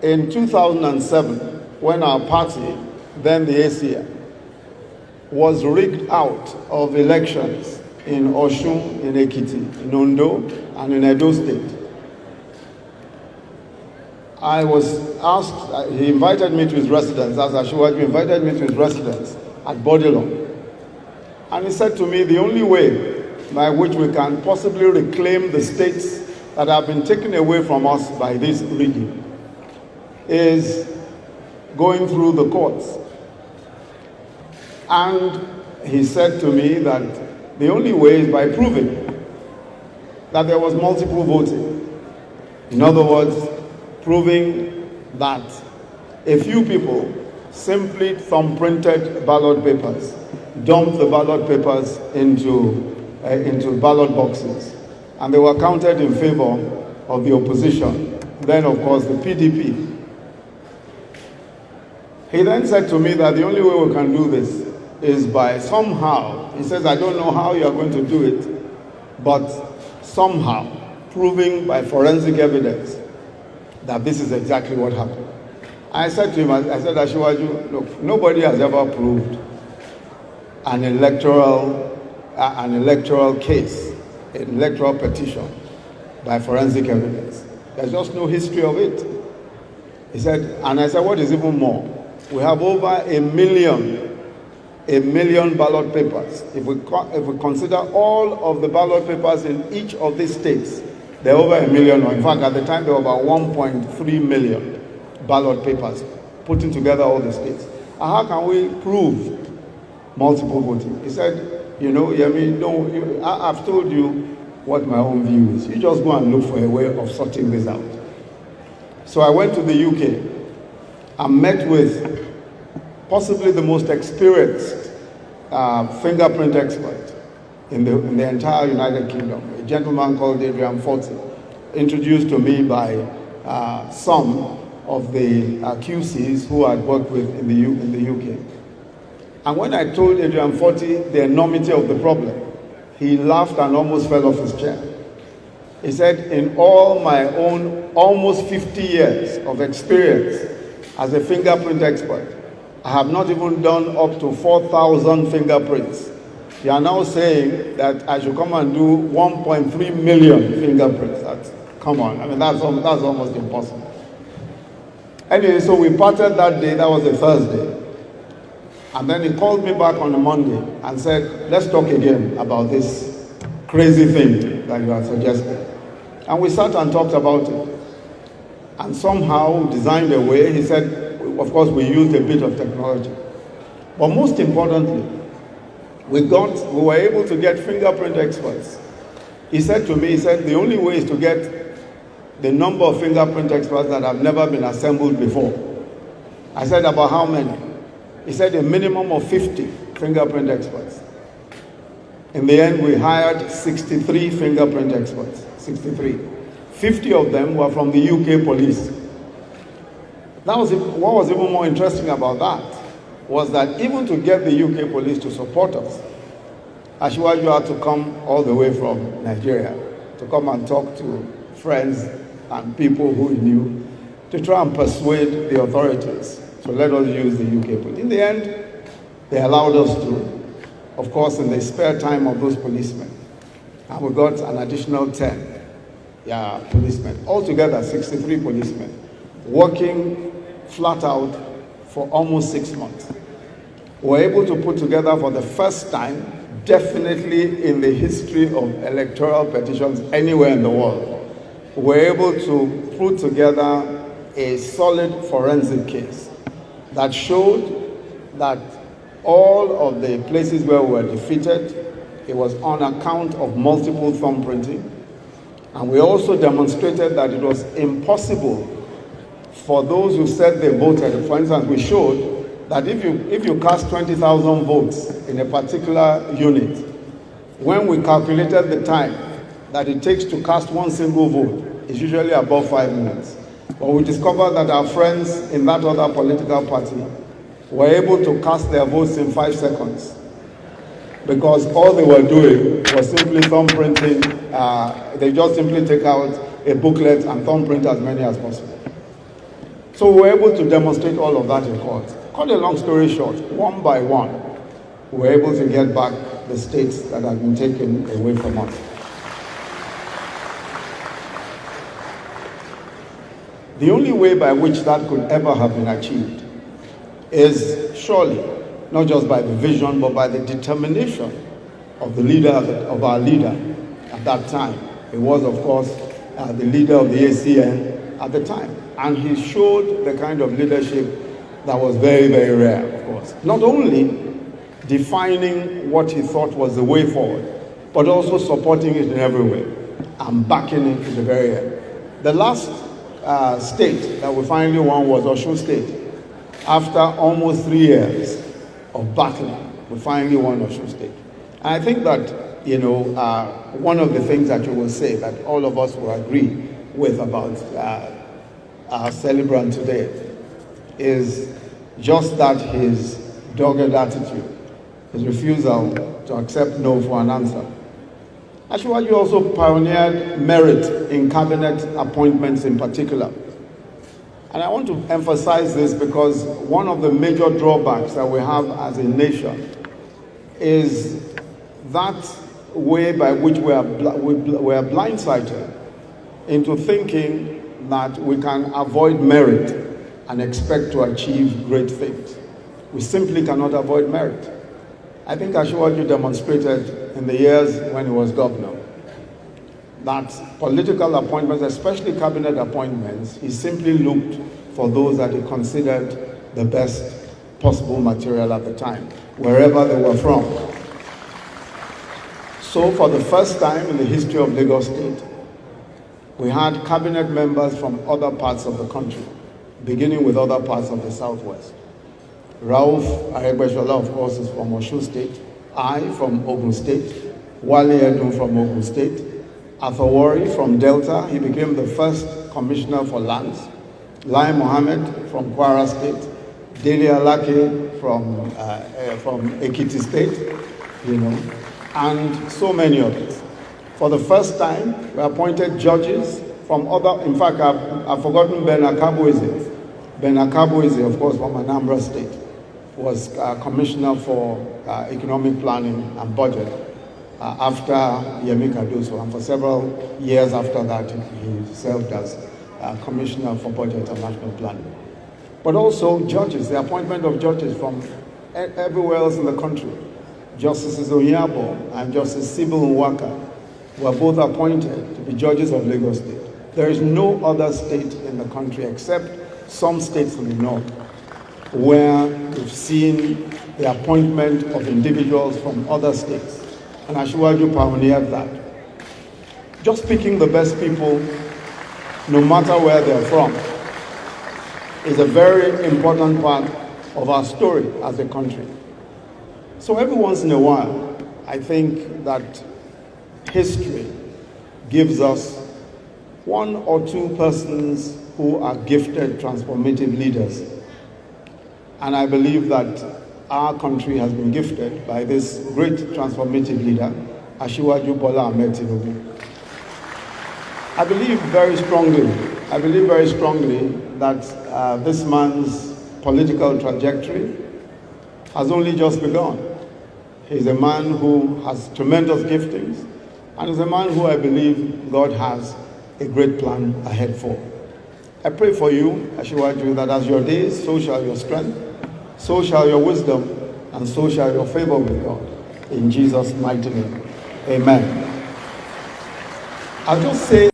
in 2007, when our party, then the ACN, was rigged out of elections in Osun, in Ekiti, in Ondo, and in Edo State, I was asked, he invited me to his residence, as Asiwaju invited me to his residence at Bodilon. And he said to me, the only way by which we can possibly reclaim the states that have been taken away from us by this rigging is going through the courts. And he said to me that the only way is by proving that there was multiple voting. In other words, proving that a few people simply thumbprinted ballot papers, dumped the ballot papers into ballot boxes, and they were counted in favor of the opposition, then of course the PDP. He then said to me that the only way we can do this is by somehow, he says, I don't know how you are going to do it, but somehow proving by forensic evidence that this is exactly what happened. I said to him, I said, Asiwaju, look, nobody has ever proved an electoral case, an electoral petition by forensic evidence. There's just no history of it. He said, and I said, what is even more? We have over a million ballot papers. If we consider all of the ballot papers in each of these states, there are over a million, or in fact, at the time, there were about 1.3 million ballot papers, putting together all the states. And how can we prove multiple voting? He said, you know, Yemi, no, I've told you what my own view is. You just go and look for a way of sorting this out. So I went to the UK and met with possibly the most experienced fingerprint expert in the entire United Kingdom, a gentleman called Adrian Forty, introduced to me by some of the QCs who I'd worked with in the UK. And when I told Adrian Forty the enormity of the problem, he laughed and almost fell off his chair. He said, in all my own almost 50 years of experience as a fingerprint expert, I have not even done up to 4,000 fingerprints. You are now saying that I should come and do 1.3 million fingerprints. Come on, I mean, that's almost impossible. Anyway, so we parted that day, that was a Thursday. And then he called me back on a Monday and said, let's talk again about this crazy thing that you are suggesting. And we sat and talked about it. And somehow designed a way, he said, of course, we used a bit of technology. But most importantly, we were able to get fingerprint experts. He said to me, he said, the only way is to get the number of fingerprint experts that have never been assembled before. I said, about how many? He said, a minimum of 50 fingerprint experts. In the end, we hired 63 fingerprint experts, 63. 50 of them were from the UK police. What was even more interesting about that was that even to get the UK police to support us, Asiwaju had to come all the way from Nigeria to come and talk to friends and people who he knew to try and persuade the authorities to let us use the UK police. In the end, they allowed us to, of course, in the spare time of those policemen. And we got an additional 10 policemen. Altogether, 63 policemen working flat out for almost 6 months. We were able to put together for the first time, definitely in the history of electoral petitions anywhere in the world, we were able to put together a solid forensic case that showed that all of the places where we were defeated, it was on account of multiple thumbprinting. And we also demonstrated that it was impossible for those who said they voted. For instance, we showed that if you cast 20,000 votes in a particular unit, when we calculated the time that it takes to cast one single vote, it's usually above 5 minutes. But we discovered that our friends in that other political party were able to cast their votes in 5 seconds because all they were doing was simply thumbprinting. They just simply take out a booklet and thumbprint as many as possible. So we were able to demonstrate all of that in court. Cut a long story short, one by one, we were able to get back the states that had been taken away from us. The only way by which that could ever have been achieved is surely not just by the vision, but by the determination of the leader, of our leader at that time. He was, of course, the leader of the ACN at the time. And he showed the kind of leadership that was very, very rare, of course. Not only defining what he thought was the way forward, but also supporting it in every way and backing it to the very end. The last state that we finally won was Osun State. After almost 3 years of battling, we finally won Osun State. And I think that, one of the things that you will say that all of us will agree with about our celebrant today is just that his dogged attitude, his refusal to accept no for an answer. Asiwaju also pioneered merit in cabinet appointments in particular. And I want to emphasize this because one of the major drawbacks that we have as a nation is that way by which we are blindsided into thinking that we can avoid merit and expect to achieve great things. We simply cannot avoid merit. I think Asiwaju demonstrated in the years when he was governor that political appointments, especially cabinet appointments, he simply looked for those that he considered the best possible material at the time, wherever they were from. So for the first time in the history of Lagos State, we had cabinet members from other parts of the country, beginning with other parts of the Southwest. Rauf Aregbesola, of course, is from Osun State. I from Ogun State. Wale Edun from Ogun State. Athawari from Delta. He became the first commissioner for lands. Lai Mohammed from Kwara State. Dele Alake from Ekiti State, and so many others. For the first time, we appointed judges from other, in fact, I've forgotten Ben Akabueze. Ben Akabueze, of course, from Anambra State, was commissioner for economic planning and budget after Yemi Cardoso, and for several years after that, he served as commissioner for budget and national planning. But also judges, the appointment of judges from everywhere else in the country. Justices Onyabo and Justice Sibyl Nwaka were both appointed to be judges of Lagos State. There is no other state in the country except some states in the north where we've seen the appointment of individuals from other states. And Asiwaju pioneered that. Just picking the best people, no matter where they're from, is a very important part of our story as a country. So every once in a while, I think that history gives us one or two persons who are gifted, transformative leaders. And I believe that our country has been gifted by this great transformative leader, Asiwaju Bola Ahmed Tinubu. I believe very strongly that this man's political trajectory has only just begun. He's a man who has tremendous giftings, and is a man who I believe God has a great plan ahead for. I pray for you, Asiwaju, that as your days, so shall your strength, so shall your wisdom, and so shall your favor with God. In Jesus' mighty name, amen. I'll just say